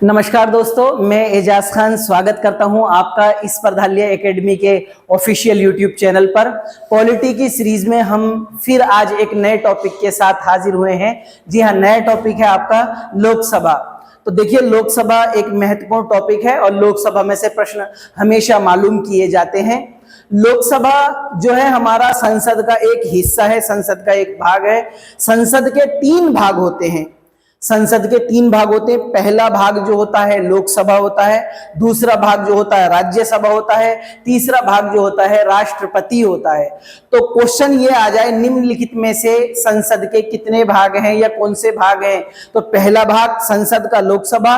नमस्कार दोस्तों, मैं एजाज खान स्वागत करता हूं आपका इस स्पर्धालय एकेडमी के ऑफिशियल यूट्यूब चैनल पर। पॉलिटी की सीरीज में हम फिर आज एक नए टॉपिक के साथ हाजिर हुए हैं। जी हां, नया टॉपिक है आपका लोकसभा। तो देखिए, लोकसभा एक महत्वपूर्ण टॉपिक है और लोकसभा में से प्रश्न हमेशा मालूम किए जाते हैं। लोकसभा जो है हमारा संसद का एक हिस्सा है, संसद का एक भाग है। संसद के 3 भाग होते हैं। संसद के 3 भाग होते हैं। पहला भाग जो होता है लोकसभा होता है, दूसरा भाग जो होता है राज्यसभा होता है, तीसरा भाग जो होता है राष्ट्रपति होता है। तो क्वेश्चन ये आ जाए, निम्नलिखित में से संसद के कितने भाग हैं या कौन से भाग हैं? तो पहला भाग संसद का लोकसभा,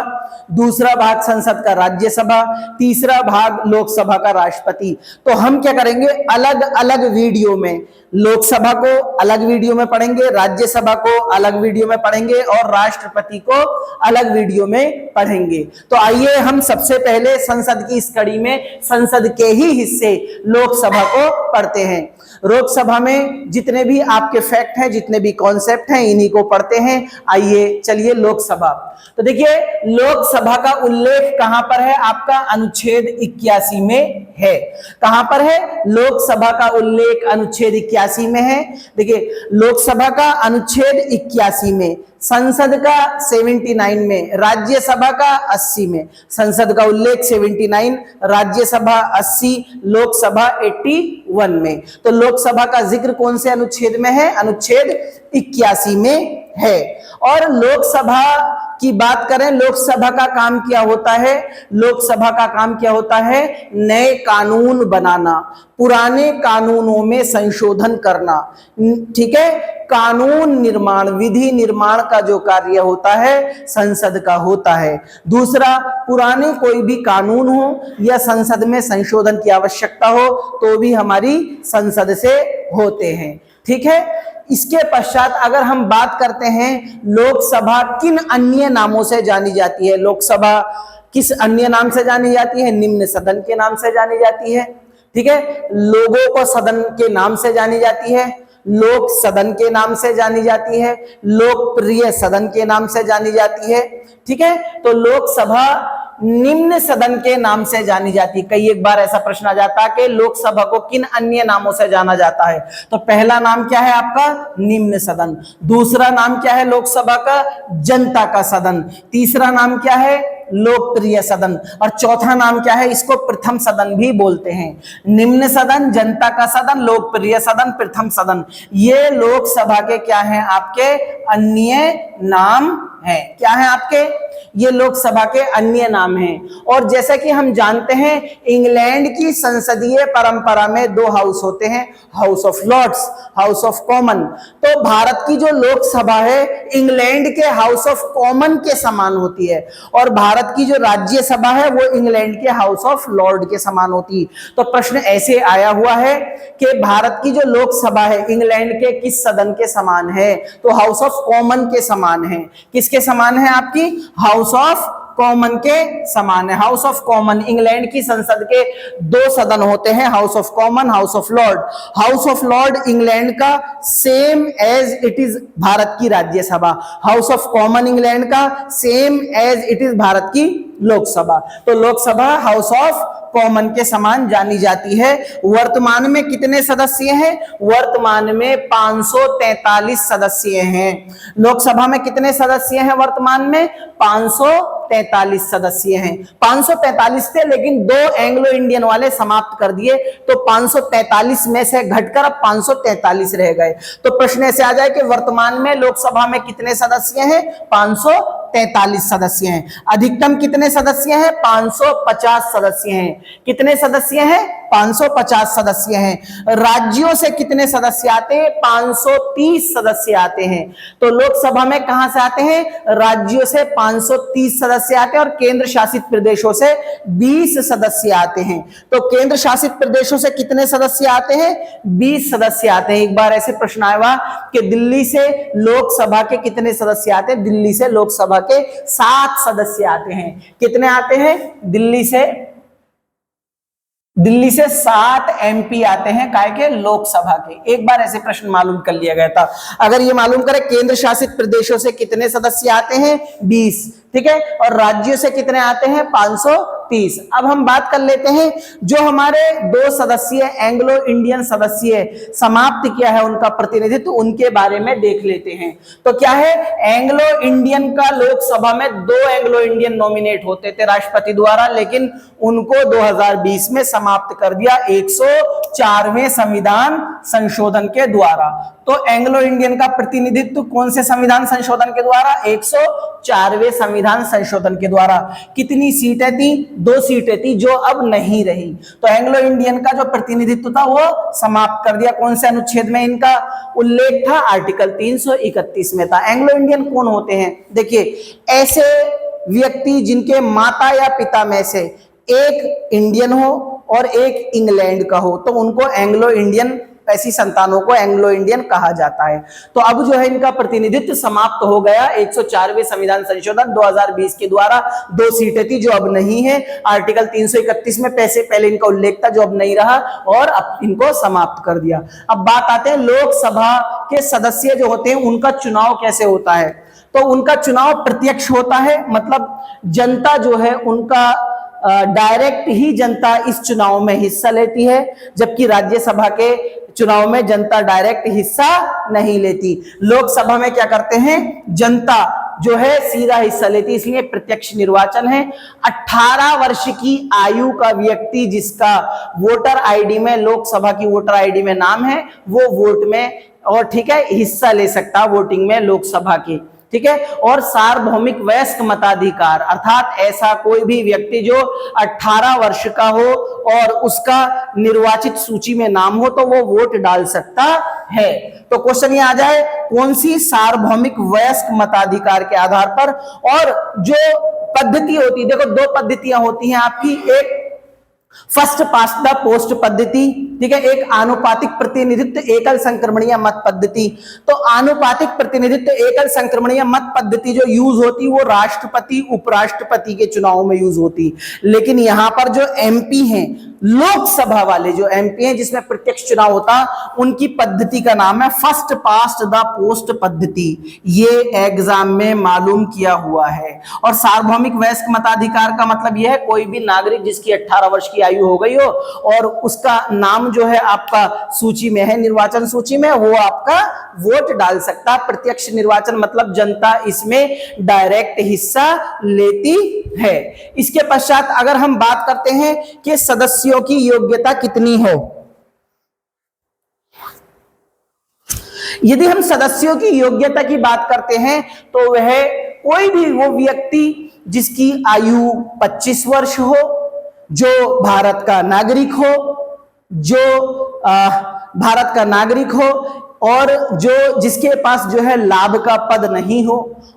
दूसरा भाग संसद का राज्यसभा, तीसरा भाग लोकसभा का राष्ट्रपति। तो हम क्या करेंगे, अलग अलग वीडियो में लोकसभा को अलग वीडियो में पढ़ेंगे, राज्यसभा को अलग वीडियो में पढ़ेंगे और राष्ट्रपति को अलग वीडियो में पढ़ेंगे। तो आइए हम सबसे पहले संसद की इस कड़ी में संसद के ही हिस्से लोकसभा को पढ़ते हैं। लोकसभा में जितने भी आपके फैक्ट हैं, जितने भी कॉन्सेप्ट हैं, इन्हीं को पढ़ते हैं। आइए चलिए लोकसभा। तो देखिए, लोकसभा का उल्लेख कहां पर है? आपका अनुच्छेद 81 में है। कहां पर है? लोकसभा का उल्लेख अनुच्छेद 81 में है। देखिए, लोकसभा का अनुच्छेद 81 में, संसद का 79 में, राज्यसभा का 80 में। संसद का उल्लेख 79, राज्यसभा 80, लोकसभा 81 में। तो लोकसभा का जिक्र कौन से अनुच्छेद में है? अनुच्छेद 81 में है। और लोकसभा की बात करें, लोकसभा का काम क्या होता है? लोकसभा का काम क्या होता है? नए कानून बनाना, पुराने कानूनों में संशोधन करना। ठीक है, कानून निर्माण, विधि निर्माण का जो कार्य होता है संसद का होता है। दूसरा, पुराने कोई भी कानून हो या संसद में संशोधन की आवश्यकता हो तो भी हमारी संसद से होते हैं। ठीक है, इसके पश्चात अगर हम बात करते हैं लोकसभा किन अन्य नामों से जानी जाती है? लोकसभा किस अन्य नाम से जानी जाती है? निम्न सदन के नाम से जानी जाती है। ठीक है, लोगों को सदन के नाम से जानी जाती है, लोक सदन के नाम से जानी जाती है, लोकप्रिय सदन के नाम से जानी जाती है। ठीक है, तो लोकसभा निम्न सदन के नाम से जानी जाती है। कई एक बार ऐसा प्रश्न आ जाता है कि लोकसभा को किन अन्य नामों से जाना जाता है? तो पहला नाम क्या है आपका? निम्न सदन। दूसरा नाम क्या है लोकसभा का? जनता का सदन। तीसरा नाम क्या है? लोकप्रिय सदन। और चौथा नाम क्या है? इसको प्रथम सदन भी बोलते हैं। निम्न सदन, जनता का सदन, लोकप्रिय सदन, प्रथम सदन, ये लोकसभा के क्या हैं? आपके अन्य नाम हैं। क्या है आपके? ये लोकसभा के अन्य नाम हैं। और जैसा कि हम जानते हैं, इंग्लैंड की संसदीय परंपरा में 2 हाउस होते हैं, house of lords, house of common. तो भारत की जो लोकसभा है इंग्लैंड के हाउस ऑफ कॉमन के समान होती है और भारत की जो राज्यसभा है वो इंग्लैंड के हाउस ऑफ लॉर्ड के समान होती है। तो प्रश्न ऐसे आया हुआ है कि भारत की जो लोकसभा है इंग्लैंड के किस सदन के समान है? तो हाउस ऑफ कॉमन के समान है। किसके समान है? आपकी हाउस ऑफ कॉमन के समान है। हाउस ऑफ कॉमन, इंग्लैंड की संसद के 2 सदन होते हैं, house of common, house of lord. House of lord England का same as it is Bharat की Rajya Sabha, house of common England का same as it is Bharat की लोकसभा। तो लोकसभा हाउस ऑफ कॉमन के समान जानी जाती है। वर्तमान में कितने सदस्य हैं? वर्तमान में 543 सदस्य हैं। लोकसभा में कितने सदस्य हैं वर्तमान में? 543 सदस्य हैं। 543 थे, लेकिन 2 एंग्लो इंडियन वाले समाप्त कर दिए, तो 543 में से घटकर अब 543 रह गए। तो प्रश्न ऐसे आ जाए कि वर्तमान में लोकसभा में कितने सदस्य हैं? 543 सदस्य हैं। अधिकतम कितने सदस्य हैं? 550 सदस्य हैं। कितने सदस्य हैं? 550 सदस्य हैं। राज्यों से कितने सदस्य आते हैं? 530 सदस्य आते हैं। तो लोकसभा में कहां से आते हैं? राज्यों से 530 सदस्य आते हैं और केंद्र शासित प्रदेशों से 20 सदस्य आते हैं। तो केंद्र शासित प्रदेशों से कितने सदस्य आते हैं? 20 सदस्य आते हैं। एक बार ऐसे प्रश्न आया कि दिल्ली से लोकसभा के कितने सदस्य आते हैं? दिल्ली से लोकसभा के 7 सदस्य आते हैं। कितने आते हैं? दिल्ली से दिल्ली से 7 MP आते हैं काय के, लोकसभा के। एक बार ऐसे प्रश्न मालूम कर लिया गया था। अगर ये मालूम करें केंद्र शासित प्रदेशों से कितने सदस्य आते हैं, 20, ठीक है, और राज्यों से कितने आते हैं, 530। अब हम बात कर लेते हैं जो हमारे 2 सदस्य एंग्लो इंडियन सदस्य समाप्त किया है उनका प्रतिनिधित्व, उनके बारे में देख लेते हैं। तो क्या है, एंग्लो इंडियन का लोकसभा में 2 एंग्लो इंडियन नॉमिनेट होते थे राष्ट्रपति द्वारा, लेकिन उनको 2020 में समाप्त कर दिया 104वें संविधान संशोधन के द्वारा। तो एंग्लो इंडियन का प्रतिनिधित्व कौन से संविधान संशोधन के द्वारा, 104वें संविधान संशोधन के द्वारा। कितनी सीटें थी, 2 सीटें थी जो अब नहीं रही। तो एंग्लो इंडियन का जो प्रतिनिधित्व था वो समाप्त कर दिया। कौन से अनुच्छेद में इनका उल्लेख था, आर्टिकल 331 में था। एंग्लो इंडियन कौन होते हैं, देखिए, ऐसे व्यक्ति जिनके माता या पिता में से एक इंडियन हो और एक इंग्लैंड का हो, तो उनको एंग्लो इंडियन, ऐसी संतानों को एंग्लो इंडियन कहा जाता है। तो अब जो है इनका प्रतिनिधित्व समाप्त हो गया 104वें संविधान संशोधन 2020 के द्वारा। 2 सीटें थी जो अब नहीं है, आर्टिकल 331 में पहले इनका उल्लेख था जो अब नहीं रहा, और अब इनको समाप्त कर दिया। अब बात आते हैं लोकसभा के सदस्य जो होते हैं उनका चुनाव कैसे होता है। तो उनका चुनाव प्रत्यक्ष होता है, मतलब जनता जो है उनका डायरेक्ट ही जनता इस चुनाव में हिस्सा लेती है, जबकि राज्यसभा के चुनाव में जनता डायरेक्ट हिस्सा नहीं लेती। लोकसभा में क्या करते हैं, जनता जो है सीधा हिस्सा लेती, इसलिए प्रत्यक्ष निर्वाचन है। 18 वर्ष की आयु का व्यक्ति जिसका वोटर आईडी में, लोकसभा की वोटर आईडी में नाम है, वो वोट में और ठीक है हिस्सा ले सकता वोटिंग में लोकसभा की, ठीक है। और सार्वभौमिक वयस्क मताधिकार, अर्थात ऐसा कोई भी व्यक्ति जो 18 वर्ष का हो और उसका निर्वाचित सूची में नाम हो तो वो वोट डाल सकता है। तो क्वेश्चन ये आ जाए कौन सी, सार्वभौमिक वयस्क मताधिकार के आधार पर। और जो पद्धति होती है, देखो 2 पद्धतियां होती हैं आपकी, एक फर्स्ट पास्ट द पोस्ट पद्धति, ठीक है, एक आनुपातिक प्रतिनिधित्व एकल संक्रमणीय मत पद्धति। तो आनुपातिक प्रतिनिधित्व एकल संक्रमणीय मत पद्धति जो यूज होती वो राष्ट्रपति उपराष्ट्रपति के चुनाव में यूज होती, लेकिन यहां पर जो एमपी हैं, लोकसभा वाले जो एमपी हैं जिसमें प्रत्यक्ष चुनाव होता, उनकी पद्धति का नाम है फर्स्ट पास्ट द पोस्ट पद्धति। ये एग्जाम में मालूम किया हुआ है। और सार्वभौमिक वयस्क मताधिकार का मतलब यह है कोई भी नागरिक जिसकी 18 वर्ष की आयु हो गई हो और उसका नाम जो है आपका सूची में है, निर्वाचन सूची में, वो आपका वोट डाल सकता। प्रत्यक्ष निर्वाचन मतलब जनता इसमें डायरेक्ट हिस्सा लेती है। इसके पश्चात अगर हम बात करते हैं कि सदस्यों की योग्यता कितनी हो, यदि हम सदस्यों की योग्यता की बात करते हैं तो वह कोई भी वो व्यक्ति जिसकी आयु 25 वर्ष हो, जो भारत का नागरिक हो, जो भारत का नागरिक हो और जो जिसके पास जो है लाभ का पद नहीं हो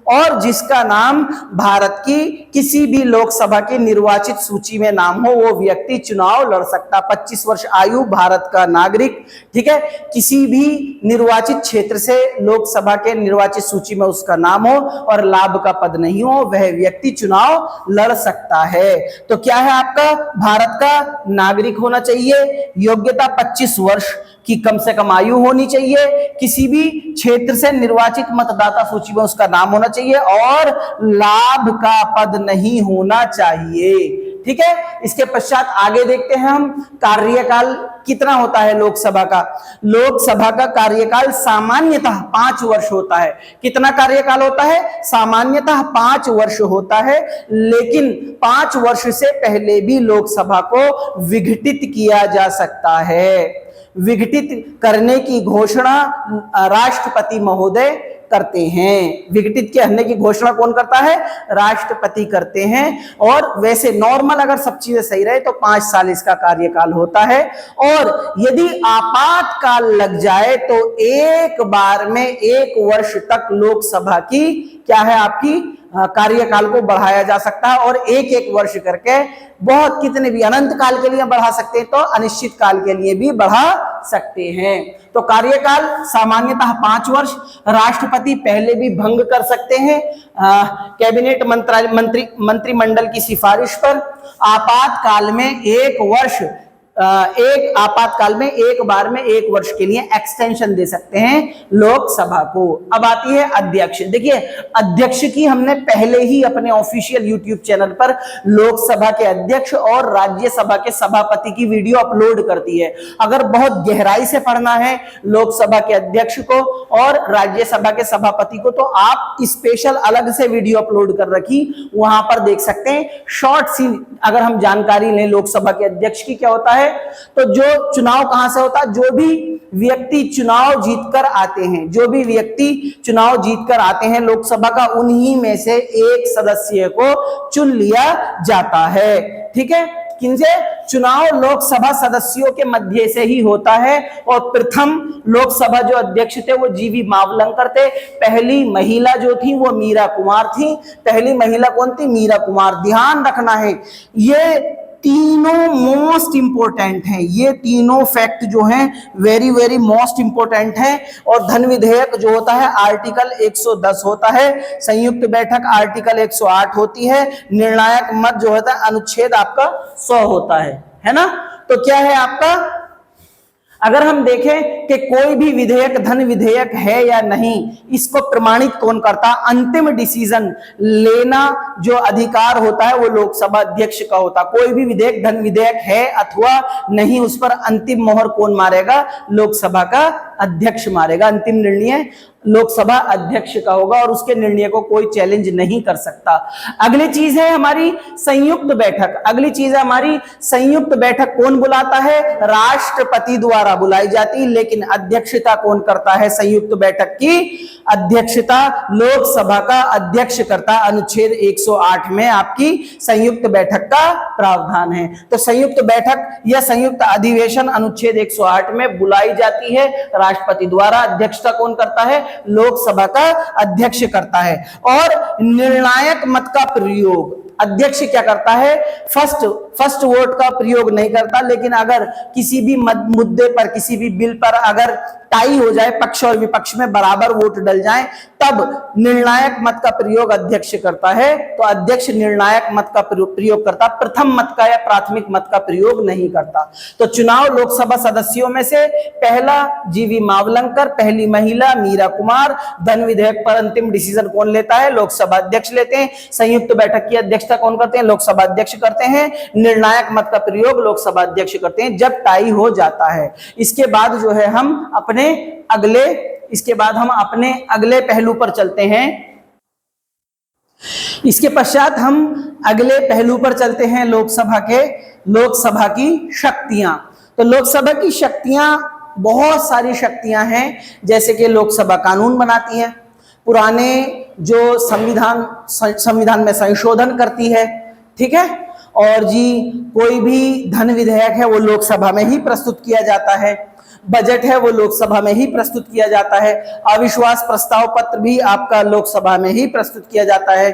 और जिसका नाम भारत की किसी भी लोकसभा की निर्वाचित सूची में नाम हो, वो व्यक्ति चुनाव लड़ सकता। 25 वर्ष आयु, भारत का नागरिक, ठीक है, किसी भी निर्वाचित क्षेत्र से लोकसभा के निर्वाचित सूची में उसका नाम हो और लाभ का पद नहीं हो, वह व्यक्ति चुनाव लड़ सकता है। तो क्या है आपका, भारत का नागरिक होना चाहिए, योग्यता 25 वर्ष की कम से कम आयु होनी चाहिए, किसी भी क्षेत्र से निर्वाचित मतदाता सूची में उसका नाम होना चाहिए और लाभ का पद नहीं होना चाहिए, ठीक है। इसके पश्चात आगे देखते हैं हम, कार्यकाल कितना होता है लोकसभा का। लोकसभा का कार्यकाल सामान्यतः 5 वर्ष होता है। कितना कार्यकाल होता है, सामान्यतः 5 वर्ष होता है, लेकिन 5 वर्ष से पहले भी लोकसभा को विघटित किया जा सकता है। विघटित करने की घोषणा राष्ट्रपति महोदय करते हैं। विघटित करने की घोषणा कौन करता है, राष्ट्रपति करते हैं। और वैसे नॉर्मल अगर सब चीजें सही रहे तो 5 साल इसका कार्यकाल होता है। और यदि आपातकाल लग जाए तो एक बार में 1 वर्ष तक लोकसभा की क्या है आपकी कार्यकाल को बढ़ाया जा सकता है और 1-1 वर्ष करके बहुत कितने भी अनंत काल के लिए बढ़ा सकते हैं, तो अनिश्चित काल के लिए भी बढ़ा सकते हैं। तो कार्यकाल सामान्यतः 5 वर्ष। राष्ट्रपति पहले भी भंग कर सकते हैं कैबिनेट मंत्रिमंडल की सिफारिश पर। आपातकाल में 1 वर्ष एक आपातकाल में एक बार में 1 वर्ष के लिए एक्सटेंशन दे सकते हैं लोकसभा को। अब आती है अध्यक्ष। देखिए, अध्यक्ष की हमने पहले ही अपने ऑफिशियल यूट्यूब चैनल पर लोकसभा के अध्यक्ष और राज्यसभा के सभापति की वीडियो अपलोड कर दी है। अगर बहुत गहराई से पढ़ना है लोकसभा के अध्यक्ष को और राज्यसभा के सभापति को, तो आप स्पेशल अलग से वीडियो अपलोड कर रखी, वहां पर देख सकते हैं। शॉर्ट सी अगर हम जानकारी लें लोकसभा के अध्यक्ष की, क्या होता है, तो जो चुनाव कहां से होता है, जो भी व्यक्ति चुनाव जीतकर आते हैं, जो भी व्यक्ति चुनाव जीतकर आते हैं लोकसभा का, उन्हीं में से एक सदस्य को चुन लिया जाता है। ठीक है, किनसे? चुनाव लोकसभा सदस्यों के मध्य से ही होता है। और प्रथम लोकसभा जो अध्यक्ष थे वो जीवी मावलंकर थे। पहली महिला जो थी वो मीरा कुमार थी। पहली महिला कौन थी? मीरा कुमार। ध्यान रखना है, ये तीनों मोस्ट इंपोर्टेंट हैं, ये तीनों फैक्ट जो हैं वेरी वेरी मोस्ट इंपोर्टेंट हैं। और धन विधेयक जो होता है आर्टिकल 110 होता है, संयुक्त बैठक आर्टिकल 108 होती है, निर्णायक मत जो होता है अनुच्छेद आपका 100 होता है ना। तो क्या है आपका, अगर हम देखें कि कोई भी विधेयक धन विधेयक है या नहीं, इसको प्रमाणित कौन करता? अंतिम डिसीजन लेना जो अधिकार होता है वो लोकसभा अध्यक्ष का होता। कोई भी विधेयक धन विधेयक है अथवा नहीं, उस पर अंतिम मोहर कौन मारेगा? लोकसभा का अध्यक्ष मारेगा। अंतिम निर्णय लोकसभा अध्यक्ष का होगा और उसके निर्णय को कोई चैलेंज नहीं कर सकता। अगली चीज है हमारी संयुक्त बैठक। अगली चीज है हमारी संयुक्त बैठक। कौन बुलाता है? राष्ट्रपति द्वारा बुलाई जाती है, लेकिन अध्यक्षता कौन करता है? संयुक्त बैठक की अध्यक्षता लोकसभा का अध्यक्ष करता। अनुच्छेद 108 में आपकी संयुक्त बैठक का प्रावधान है। तो संयुक्त बैठक या संयुक्त अधिवेशन अनुच्छेद 108 में बुलाई जाती है राष्ट्रपति द्वारा। अध्यक्षता कौन करता है? लोकसभा का अध्यक्ष करता है। और निर्णायक मत का प्रयोग अध्यक्ष क्या करता है? फर्स्ट वोट का प्रयोग नहीं करता, लेकिन अगर किसी भी मुद्दे पर, किसी भी बिल पर अगर टाई हो जाए, पक्ष और विपक्ष में बराबर वोट डल जाए, तब निर्णायक मत का प्रयोग अध्यक्ष करता है। तो अध्यक्ष निर्णायक मत का प्रयोग करता, प्रथम मत का या प्राथमिक मत का प्रयोग नहीं करता। तो चुनाव लोकसभा सदस्यों में से पहला जीवी मावलंकर, पहली महिला मीरा कुमार। धन विधेयक पर अंतिम डिसीजन कौन लेता है? लोकसभा अध्यक्ष लेते हैं। संयुक्त बैठक की अध्यक्षता कौन करते हैं? लोकसभा अध्यक्ष करते हैं। निर्णायक मत का प्रयोग लोकसभा अध्यक्ष करते हैं जब टाई हो जाता है। इसके बाद जो है हम अपने अगले पहलू पर चलते हैं। इसके पश्चात हम अगले पहलू पर चलते हैं लोकसभा की शक्तियां। तो लोकसभा की शक्तियां, बहुत सारी शक्तियां हैं, जैसे कि लोकसभा कानून बनाती है, पुराने जो संविधान में संशोधन करती है, ठीक है, और जी कोई भी धन विधेयक है वो लोकसभा में ही प्रस्तुत किया जाता है, बजट है वो लोकसभा में ही प्रस्तुत किया जाता है, अविश्वास प्रस्ताव पत्र भी आपका लोकसभा में ही प्रस्तुत किया जाता है।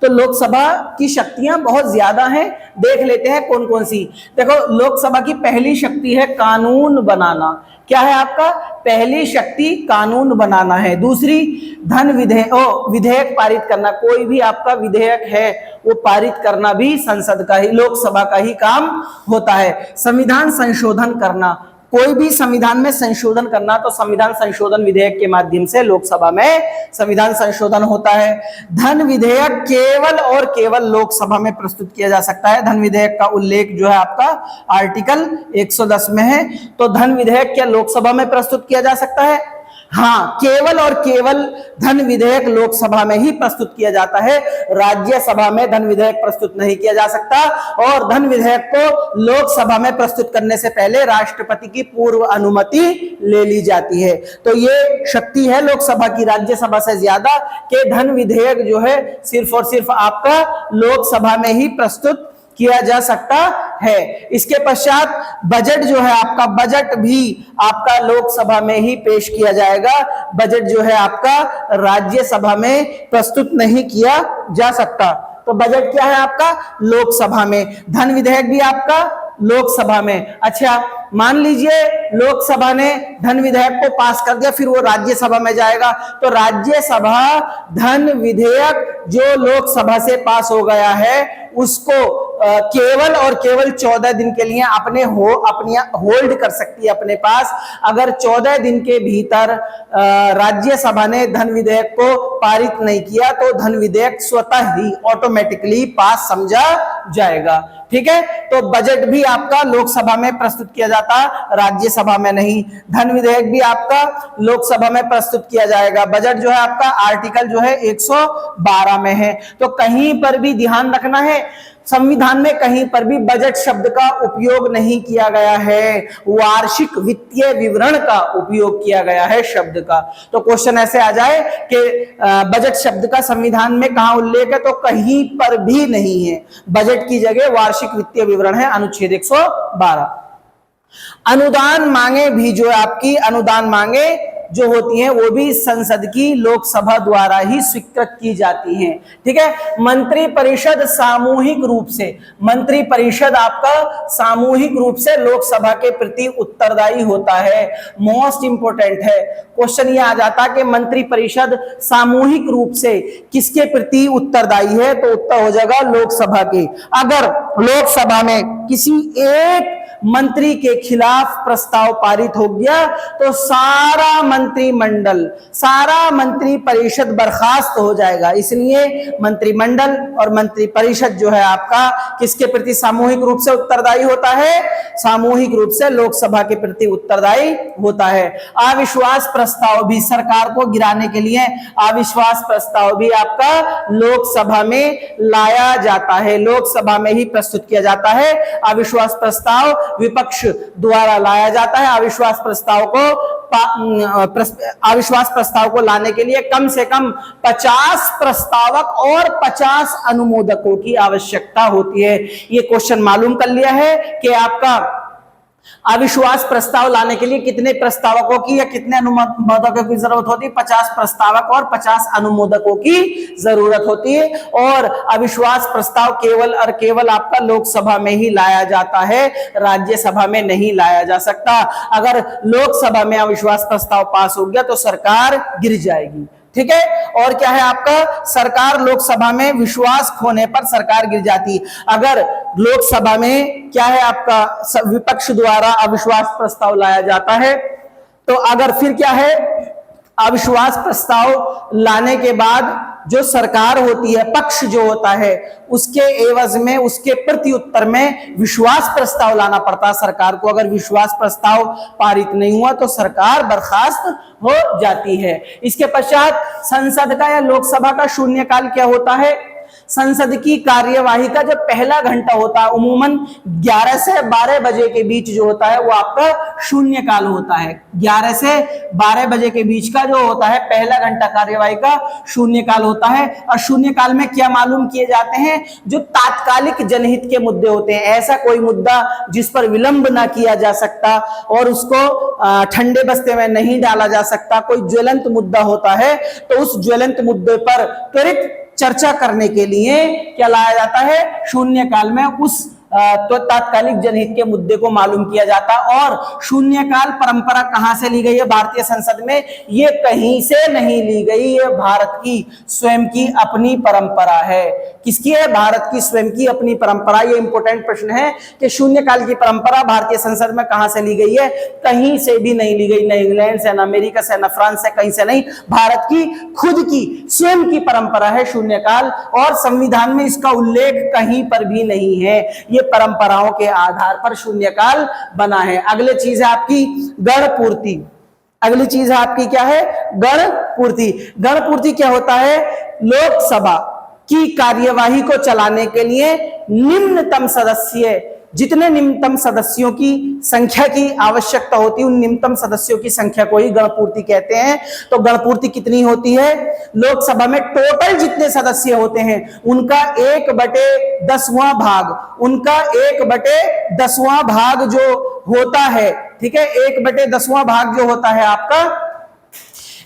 तो लोकसभा की शक्तियां बहुत ज्यादा हैं, देख लेते हैं कौन कौन सी। देखो, लोकसभा की पहली शक्ति है कानून बनाना। क्या है आपका? पहली शक्ति कानून बनाना है। दूसरी विधेयक पारित करना। कोई भी आपका विधेयक है वो पारित करना भी संसद का ही, लोकसभा का ही काम होता है। संविधान संशोधन करना, कोई भी संविधान में संशोधन करना तो संविधान संशोधन विधेयक के माध्यम से लोकसभा में संविधान संशोधन होता है। धन विधेयक केवल और केवल लोकसभा में प्रस्तुत किया जा सकता है। धन विधेयक का उल्लेख जो है आपका आर्टिकल 110 में है। तो धन विधेयक क्या लोकसभा में प्रस्तुत किया जा सकता है? हाँ, केवल और केवल धन विधेयक लोकसभा में ही प्रस्तुत किया जाता है। राज्यसभा में धन विधेयक प्रस्तुत नहीं किया जा सकता, और धन विधेयक को लोकसभा में प्रस्तुत करने से पहले राष्ट्रपति की पूर्व अनुमति ले ली जाती है। तो ये शक्ति है लोकसभा की राज्यसभा से ज्यादा, कि धन विधेयक जो है सिर्फ और सिर्फ आपका लोकसभा में ही प्रस्तुत किया जा सकता है। इसके पश्चात बजट जो है आपका, बजट भी आपका लोकसभा में ही पेश किया जाएगा। बजट जो है आपका राज्यसभा में प्रस्तुत नहीं किया जा सकता। तो बजट क्या है आपका? लोकसभा में। धन विधेयक भी आपका लोकसभा में। अच्छा, मान लीजिए लोकसभा ने धन विधेयक को पास कर दिया, फिर वो राज्यसभा में जाएगा। तो राज्यसभा धन विधेयक जो लोकसभा से पास हो गया है उसको केवल और केवल 14 दिन के लिए अपने होल्ड कर सकती है अपने पास। अगर 14 दिन के भीतर राज्यसभा ने धन विधेयक को पारित नहीं किया तो धन विधेयक स्वतः ही ऑटोमेटिकली पास समझा जाएगा। ठीक है, तो बजट भी आपका लोकसभा में प्रस्तुत किया जाता, राज्यसभा में नहीं। धन विधेयक भी आपका लोकसभा में प्रस्तुत किया जाएगा। बजट जो है आपका आर्टिकल जो है 112 में है। तो कहीं पर भी ध्यान रखना है, संविधान में कहीं पर भी बजट शब्द का उपयोग नहीं किया गया है, वार्षिक वित्तीय विवरण का उपयोग किया गया है शब्द का। तो क्वेश्चन ऐसे आ जाए कि बजट शब्द का संविधान में कहां उल्लेख है, तो कहीं पर भी नहीं है। बजट की जगह वार्षिक वित्तीय विवरण है, अनुच्छेद 112। अनुदान मांगे भी जो आपकी अनुदान मांगे जो होती हैं वो भी संसद की लोकसभा द्वारा ही स्वीकृत की जाती हैं। ठीक है, मंत्रिपरिषद सामूहिक रूप से, मंत्रिपरिषद आपका सामूहिक रूप से लोकसभा के प्रति उत्तरदायी होता है। मोस्ट इंपोर्टेंट है क्वेश्चन ये आ जाता कि मंत्रिपरिषद सामूहिक रूप से किसके प्रति उत्तरदायी है, तो उत्तर हो जाएगा लोकसभा के। अगर लोकसभा में किसी एक मंत्री के खिलाफ प्रस्ताव पारित हो गया तो सारा मंत्रिमंडल, सारा मंत्री परिषद बर्खास्त हो जाएगा। इसलिए मंत्रिमंडल और मंत्री परिषद जो है आपका किसके प्रति सामूहिक रूप से उत्तरदायी होता है, सामूहिक रूप से लोकसभा के प्रति उत्तरदायी होता है। अविश्वास प्रस्ताव भी सरकार को गिराने के लिए अविश्वास प्रस्ताव भी आपका लोकसभा में लाया जाता है, लोकसभा में ही प्रस्तुत किया जाता है। अविश्वास प्रस्ताव विपक्ष द्वारा लाया जाता है। अविश्वास प्रस्ताव को लाने के लिए कम से कम 50 प्रस्तावक और 50 अनुमोदकों की आवश्यकता होती है। ये क्वेश्चन मालूम कर लिया है कि आपका अविश्वास प्रस्ताव लाने के लिए कितने प्रस्तावकों की या कितने अनुमोदकों की जरूरत होती है? 50 प्रस्तावक और 50 अनुमोदकों की जरूरत होती है। और अविश्वास प्रस्ताव केवल और केवल आपका लोकसभा में ही लाया जाता है, राज्यसभा में नहीं लाया जा सकता। अगर लोकसभा में अविश्वास प्रस्ताव पास हो गया तो सरकार गिर जाएगी। ठीक है, और क्या है आपका, सरकार लोकसभा में विश्वास खोने पर सरकार गिर जाती। अगर लोकसभा में क्या है आपका विपक्ष द्वारा अविश्वास प्रस्ताव लाया जाता है तो अगर फिर क्या है, अविश्वास प्रस्ताव लाने के बाद जो सरकार होती है, पक्ष जो होता है, उसके एवज में, उसके प्रत्युत्तर में विश्वास प्रस्ताव लाना पड़ता सरकार को। अगर विश्वास प्रस्ताव पारित नहीं हुआ तो सरकार बर्खास्त हो जाती है। इसके पश्चात संसद का या लोकसभा का शून्यकाल क्या होता है? संसद की कार्यवाही का जो पहला घंटा होता है, उमूमन 11 से 12 बजे के बीच जो होता है वो आपका शून्यकाल होता है। 11 से 12 बजे के बीच का जो होता है पहला घंटा कार्यवाही का शून्यकाल होता है। और शून्यकाल में क्या मालूम किए जाते हैं? जो तात्कालिक जनहित के मुद्दे होते हैं, ऐसा कोई मुद्दा जिस पर विलंब ना किया जा सकता और उसको ठंडे बस्ते में नहीं डाला जा सकता, कोई ज्वलंत मुद्दा होता है, तो उस ज्वलंत मुद्दे पर त्वरित चर्चा करने के लिए क्या लाया जाता है? शून्यकाल में उस तो तात्कालिक जनहित के मुद्दे को मालूम किया जाता। और शून्यकाल परंपरा कहां से ली गई है भारतीय संसद में? ये कहीं से नहीं ली गई, ये भारत की स्वयं की अपनी परंपरा है। किसकी है? भारत की स्वयं की अपनी परंपरा। ये इंपॉर्टेंट प्रश्न है कि शून्यकाल की परंपरा भारतीय संसद में कहां से ली गई है? कहीं से भी नहीं ली गई, न इंग्लैंड से, न अमेरिका से, न फ्रांस से, कहीं से नहीं। भारत की खुद की स्वयं की परंपरा है शून्यकाल, और संविधान में इसका उल्लेख कहीं पर भी नहीं है। परंपराओं के आधार पर शून्यकाल बना है। अगली चीज है आपकी गण पूर्ति। अगली चीज है आपकी क्या है? गण पूर्ति। गण पूर्ति क्या होता है? लोकसभा की कार्यवाही को चलाने के लिए निम्नतम सदस्य, जितने निम्नतम सदस्यों की संख्या की आवश्यकता होती है, उन निम्नतम सदस्यों की संख्या को ही गणपूर्ति कहते हैं। तो गणपूर्ति कितनी होती है? लोकसभा में टोटल जितने सदस्य होते हैं उनका 1/10वां भाग, उनका 1/10वां भाग जो होता है, ठीक है, 1/10वां भाग जो होता है आपका,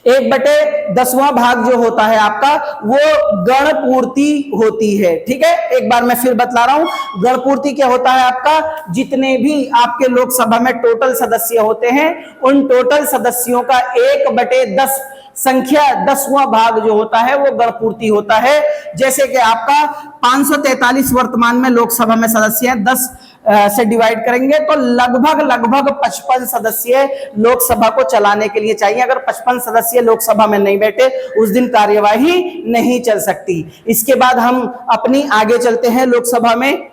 1/10वां भाग जो होता है आपका, वो गणपूर्ति होती है। ठीक है, एक बार मैं फिर बतला रहा हूं। गणपूर्ति क्या होता है आपका? जितने भी आपके लोकसभा में टोटल सदस्य होते हैं, उन टोटल सदस्यों का 1/10 संख्या 10वां भाग जो होता है वो गणपूर्ति होता है। जैसे कि आपका 543 वर्तमान में लोकसभा में सदस्य हैं, 10 से डिवाइड करेंगे तो लगभग 55 सदस्य लोकसभा को चलाने के लिए चाहिए। अगर 55 सदस्य लोकसभा में नहीं बैठे उस दिन कार्यवाही नहीं चल सकती। इसके बाद हम अपनी आगे चलते हैं लोकसभा में।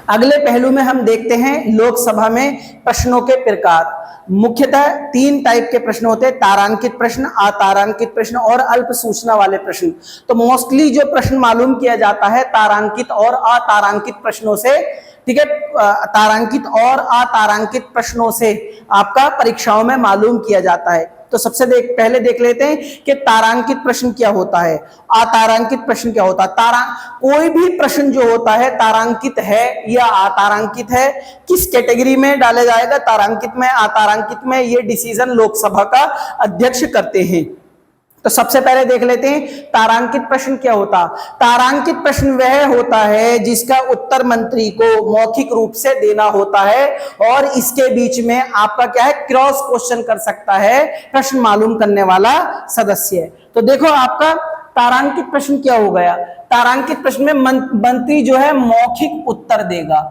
अगले पहलू में हम देखते हैं लोकसभा में प्रश्नों के प्रकार। मुख्यतः 3 टाइप के प्रश्न होते हैं, तारांकित प्रश्न, अतारांकित प्रश्न और अल्प सूचना वाले प्रश्न। तो मोस्टली जो प्रश्न मालूम किया जाता है तारांकित और अतारांकित प्रश्नों से, ठीक है, तारांकित और अतारांकित प्रश्नों से आपका परीक्षाओं में मालूम किया जाता है। तो सबसे पहले देख लेते हैं कि तारांकित प्रश्न क्या होता है, अतारांकित प्रश्न क्या होता है। कोई भी प्रश्न जो होता है तारांकित है या अतारांकित है, किस कैटेगरी में डाला जाएगा, तारांकित में, अतारांकित में, ये डिसीजन लोकसभा का अध्यक्ष करते हैं। तो सबसे पहले देख लेते हैं तारांकित प्रश्न क्या होता। तारांकित प्रश्न वह होता है जिसका उत्तर मंत्री को मौखिक रूप से देना होता है और इसके बीच में आपका क्या है, क्रॉस क्वेश्चन कर सकता है प्रश्न मालूम करने वाला सदस्य। तो देखो आपका तारांकित प्रश्न क्या हो गया। तारांकित प्रश्न में मंत्री जो है मौखिक उत्तर देगा।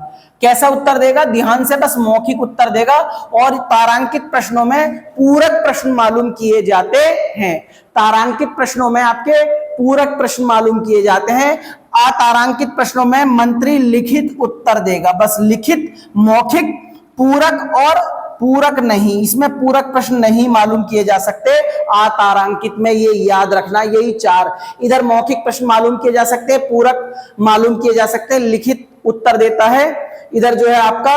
कैसा उत्तर देगा, ध्यान से बस मौखिक उत्तर देगा। और तारांकित प्रश्नों में पूरक प्रश्न मालूम किए जाते हैं। तारांकित प्रश्नों में आपके पूरक प्रश्न मालूम किए जाते हैं। अतारांकित प्रश्नों में मंत्री लिखित उत्तर देगा, बस लिखित, मौखिक, पूरक और पूरक नहीं, इसमें पूरक प्रश्न नहीं मालूम किए जा सकते अतारांकित में, ये याद रखना। यही 4, इधर मौखिक प्रश्न मालूम किए जा सकते हैं, पूरक मालूम किए जा सकते हैं, लिखित उत्तर देता है। इधर जो है आपका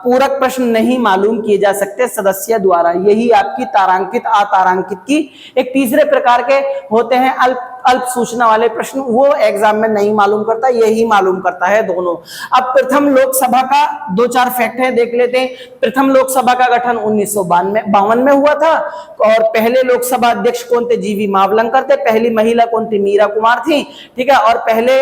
पूरक प्रश्न नहीं मालूम किए जा सकते सदस्य द्वारा। यही आपकी तारांकित अतारांकित की। एक तीसरे प्रकार के होते हैं अल्प सूचना वाले प्रश्न, वो एग्जाम में नहीं मालूम करता, यही मालूम करता है दोनों। अब प्रथम लोकसभा का 2-4 फैक्ट है, देख लेते हैं। प्रथम लोकसभा का गठन 1952 में हुआ था और पहले लोकसभा अध्यक्ष कौन थे, जीवी मावलंकर थे। पहली महिला कौन थी, मीरा कुमार थी, ठीक है। और पहले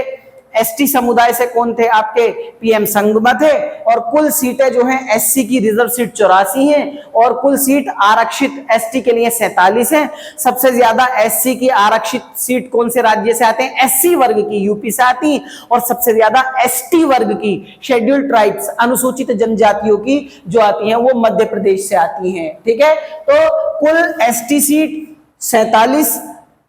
एसटी समुदाय से कौन थे, आपके पीएम संगमा थे। और कुल सीटें जो हैं एससी की रिजर्व सीट 84 हैं और कुल सीट आरक्षित एसटी के लिए 47 हैं। सबसे ज्यादा एससी की आरक्षित सीट कौन से राज्य से आते हैं, एससी वर्ग की यूपी से आती हैं। और सबसे ज्यादा एसटी वर्ग की, शेड्यूल्ड ट्राइब्स, अनुसूचित जनजातियों की जो आती हैं वो मध्य प्रदेश से आती हैं, ठीक है। तो कुल एसटी सीट 47,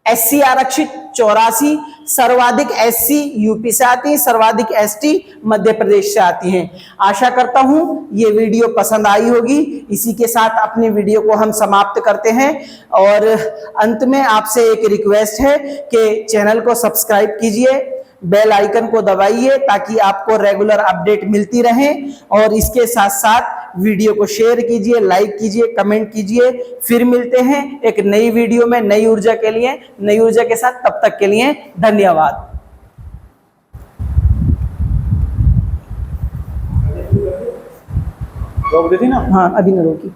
एससी आरक्षित 84, सर्वाधिक एससी यूपी से आती है, सर्वाधिक एसटी मध्य प्रदेश से आती हैं। आशा करता हूं ये वीडियो पसंद आई होगी। इसी के साथ अपनी वीडियो को हम समाप्त करते हैं और अंत में आपसे एक रिक्वेस्ट है कि चैनल को सब्सक्राइब कीजिए, बेल आइकन को दबाइए ताकि आपको रेगुलर अपडेट मिलती रहे। और इसके साथ साथ वीडियो को शेयर कीजिए, लाइक कीजिए, कमेंट कीजिए। फिर मिलते हैं एक नई वीडियो में नई ऊर्जा के लिए, नई ऊर्जा के साथ। तब तक के लिए धन्यवाद। रोक दी थी ना? हाँ, अभी न रोकी।